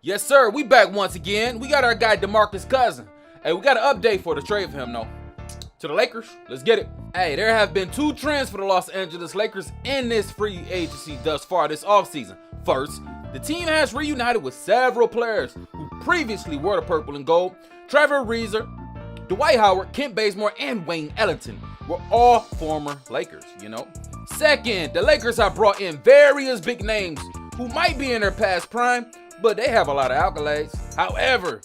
Yes, sir. We back once again. We got our guy DeMarcus Cousins. Hey, we got an update for the trade for him, though. To the Lakers, let's get it. Hey, there have been two trends for the Los Angeles Lakers in this free agency thus far this offseason. First, the team has reunited with several players who previously wore the purple and gold. Trevor Ariza, Dwight Howard, Kent Bazemore, and Wayne Ellington were all former Lakers, Second, the Lakers have brought in various big names who might be in their past prime, but they have a lot of accolades. However,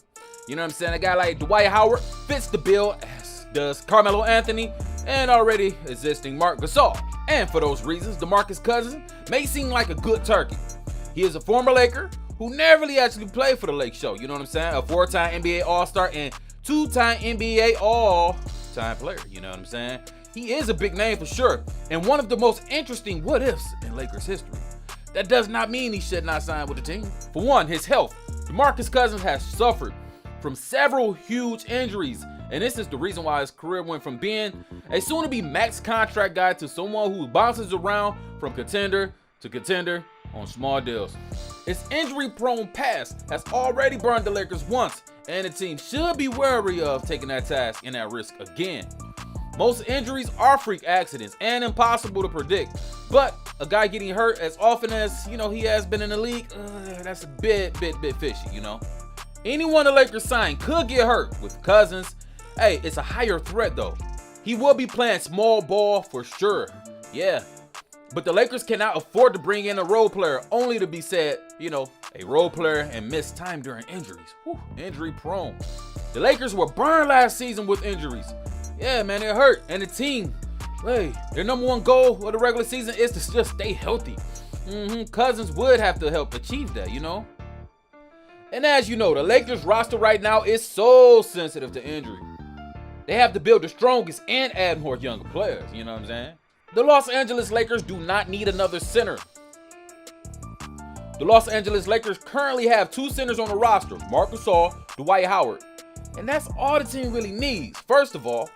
a guy like Dwight Howard fits the bill, as does Carmelo Anthony and already existing Marc Gasol. And for those reasons, DeMarcus Cousins may seem like a good turkey. He is a former Laker who never really actually played for the Lake Show, A four-time NBA All-Star and two-time NBA All-Time player, He is a big name for sure, and one of the most interesting what-ifs in Lakers history. That does not mean he should not sign with the team. For one, his health. DeMarcus Cousins has suffered from several huge injuries, and this is the reason why his career went from being a soon-to-be max contract guy to someone who bounces around from contender to contender on small deals. His injury-prone past has already burned the Lakers once, and the team should be wary of taking that task and that risk again. Most injuries are freak accidents and impossible to predict, but a guy getting hurt as often as, he has been in the league, that's a bit fishy, Anyone the Lakers sign could get hurt. With Cousins, hey, it's a higher threat though. He will be playing small ball for sure, yeah. But the Lakers cannot afford to bring in a role player only to be said, a role player and miss time during injuries. Injury prone. The Lakers were burned last season with injuries. Yeah, man, it hurt. And the team, their number one goal of the regular season is to just stay healthy. Cousins would have to help achieve that, And as you know, the Lakers roster right now is so sensitive to injury. They have to build the strongest and add more younger players, The Los Angeles Lakers do not need another center. The Los Angeles Lakers currently have two centers on the roster, Marc Gasol, Dwight Howard. And that's all the team really needs. First of all,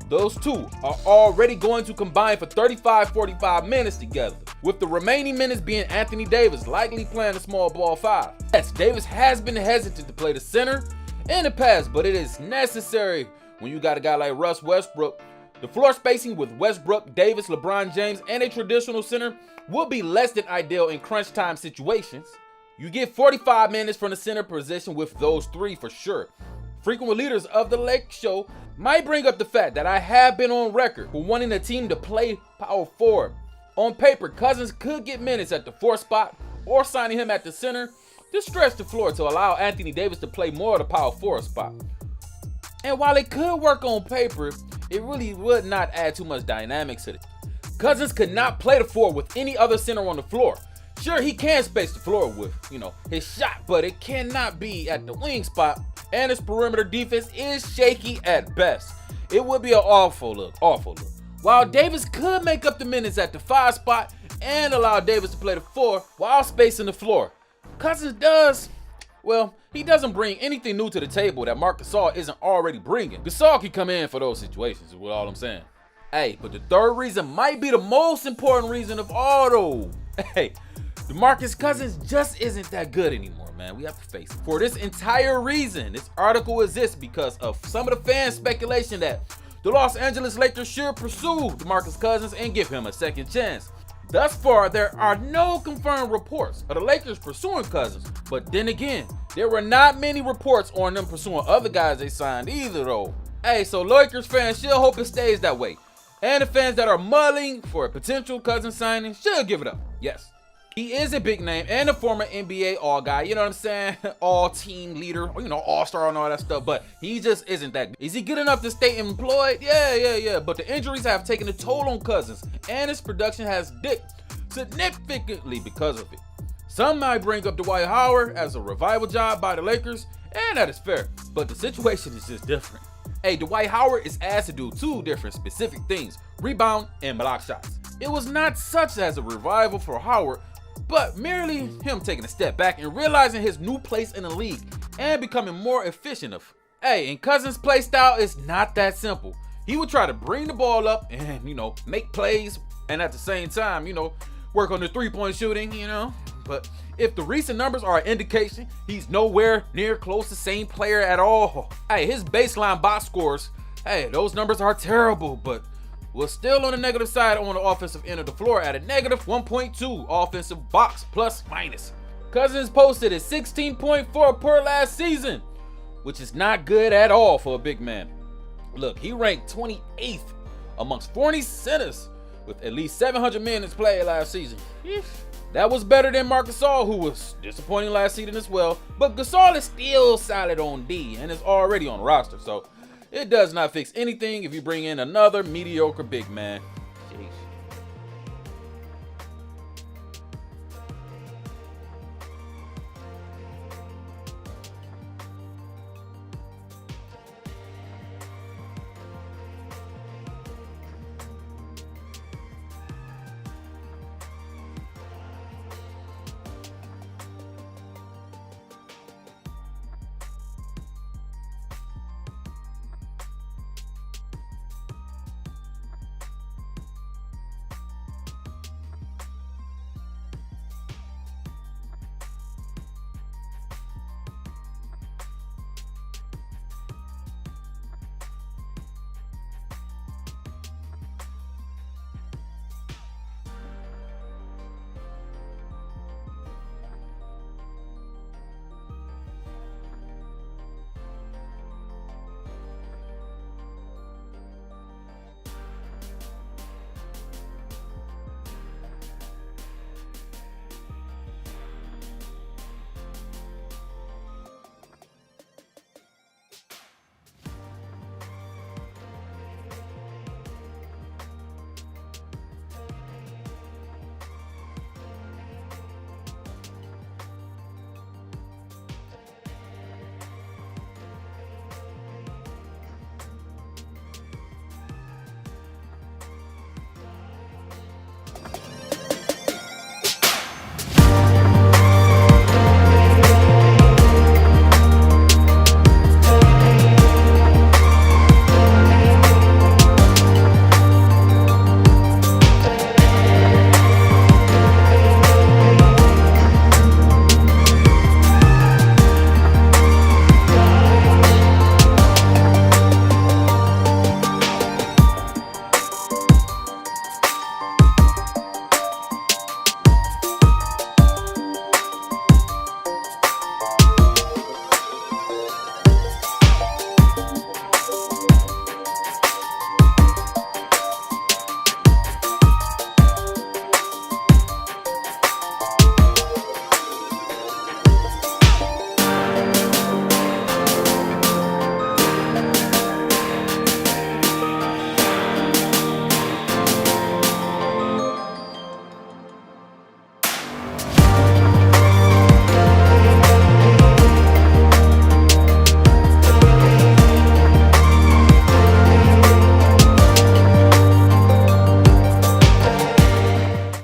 those two are already going to combine for 35-45 minutes together, with the remaining minutes being Anthony Davis likely playing a small ball five. Yes, Davis has been hesitant to play the center in the past, but it is necessary when you got a guy like Russ Westbrook. The floor spacing with Westbrook, Davis, LeBron James, and a traditional center will be less than ideal in crunch time situations. You get 45 minutes from the center position with those three for sure. Frequent leaders of the Lake Show might bring up the fact that I have been on record for wanting the team to play power forward. On paper, Cousins could get minutes at the 4 spot or signing him at the center to stretch the floor to allow Anthony Davis to play more of the power forward spot. And while it could work on paper, it really would not add too much dynamics to it. Cousins could not play the 4 with any other center on the floor. Sure, he can space the floor with, his shot, but it cannot be at the wing spot, and his perimeter defense is shaky at best. It would be an awful look. While Davis could make up the minutes at the 5 spot and allow Davis to play the 4 while spacing the floor, Cousins he doesn't bring anything new to the table that Marc Gasol isn't already bringing. Gasol can come in for those situations, is what all I'm saying. Hey, but the third reason might be the most important reason of all though. Hey, DeMarcus Cousins just isn't that good anymore, man. We have to face it. For this entire reason, this article exists because of some of the fan speculation that the Los Angeles Lakers should pursue DeMarcus Cousins and give him a second chance. Thus far, there are no confirmed reports of the Lakers pursuing Cousins. But then again, there were not many reports on them pursuing other guys they signed either though. Hey, so Lakers fans should hope it stays that way. And the fans that are mulling for a potential Cousins signing should give it up. Yes. He is a big name and a former NBA all guy, all team leader, all-star and all that stuff, but he just isn't that good. Is he good enough to stay employed? Yeah, but the injuries have taken a toll on Cousins, and his production has dipped significantly because of it. Some might bring up Dwight Howard as a revival job by the Lakers, and that is fair, but the situation is just different. Hey, Dwight Howard is asked to do two different specific things, rebound and block shots. It was not such as a revival for Howard, but merely him taking a step back and realizing his new place in the league and becoming more efficient. Hey, and Cousins' play style is not that simple. He would try to bring the ball up and, make plays, and at the same time, work on the three-point shooting, but if the recent numbers are an indication, he's nowhere near close to the same player at all. Hey, his baseline box scores, hey, those numbers are terrible, but we're still on the negative side on the offensive end of the floor at a negative 1.2 offensive box plus minus. Cousins posted at 16.4 per last season, which is not good at all for a big man. Look, he ranked 28th amongst 40 centers with at least 700 minutes played last season. That was better than Marc Gasol, who was disappointing last season as well, but Gasol is still solid on D and is already on the roster, so it does not fix anything if you bring in another mediocre big man.